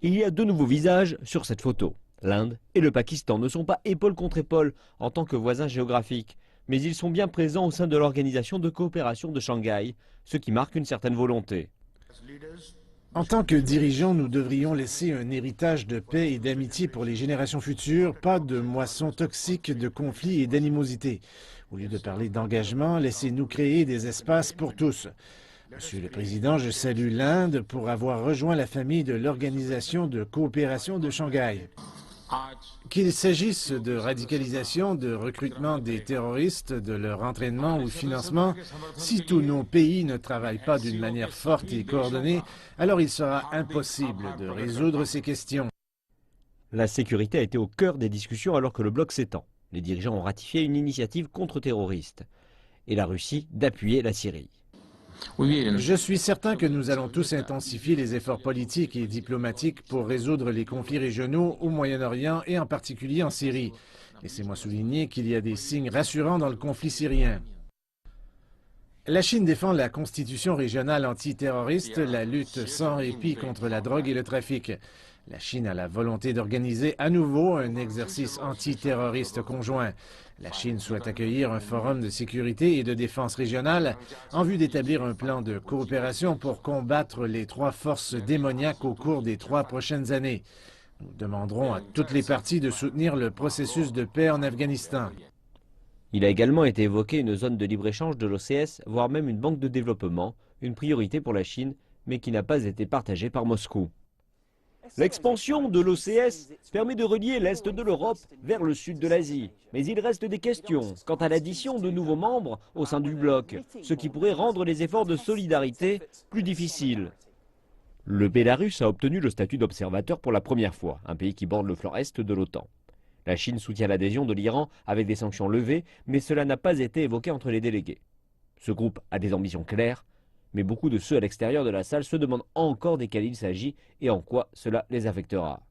Il y a deux nouveaux visages sur cette photo. L'Inde et le Pakistan ne sont pas épaule contre épaule en tant que voisins géographiques, mais ils sont bien présents au sein de l'organisation de coopération de Shanghai, ce qui marque une certaine volonté. En tant que dirigeants, nous devrions laisser un héritage de paix et d'amitié pour les générations futures, pas de moisson toxique de conflits et d'animosité. Au lieu de parler d'engagement, laissez-nous créer des espaces pour tous. Monsieur le Président, je salue l'Inde pour avoir rejoint la famille de l'Organisation de coopération de Shanghai. Qu'il s'agisse de radicalisation, de recrutement des terroristes, de leur entraînement ou financement, si tous nos pays ne travaillent pas d'une manière forte et coordonnée, alors il sera impossible de résoudre ces questions. La sécurité a été au cœur des discussions alors que le bloc s'étend. Les dirigeants ont ratifié une initiative contre-terroriste et la Russie d'appuyer la Syrie. Je suis certain que nous allons tous intensifier les efforts politiques et diplomatiques pour résoudre les conflits régionaux au Moyen-Orient et en particulier en Syrie. Laissez-moi souligner qu'il y a des signes rassurants dans le conflit syrien. La Chine défend la constitution régionale antiterroriste, la lutte sans répit contre la drogue et le trafic. La Chine a la volonté d'organiser à nouveau un exercice antiterroriste conjoint. La Chine souhaite accueillir un forum de sécurité et de défense régionale en vue d'établir un plan de coopération pour combattre les trois forces démoniaques au cours des 3 prochaines années. Nous demanderons à toutes les parties de soutenir le processus de paix en Afghanistan. Il a également été évoqué une zone de libre-échange de l'OCS, voire même une banque de développement, une priorité pour la Chine, mais qui n'a pas été partagée par Moscou. L'expansion de l'OCS permet de relier l'Est de l'Europe vers le sud de l'Asie. Mais il reste des questions quant à l'addition de nouveaux membres au sein du bloc, ce qui pourrait rendre les efforts de solidarité plus difficiles. Le Bélarus a obtenu le statut d'observateur pour la première fois, un pays qui borde le flanc est de l'OTAN. La Chine soutient l'adhésion de l'Iran avec des sanctions levées, mais cela n'a pas été évoqué entre les délégués. Ce groupe a des ambitions claires, mais beaucoup de ceux à l'extérieur de la salle se demandent encore desquels il s'agit et en quoi cela les affectera.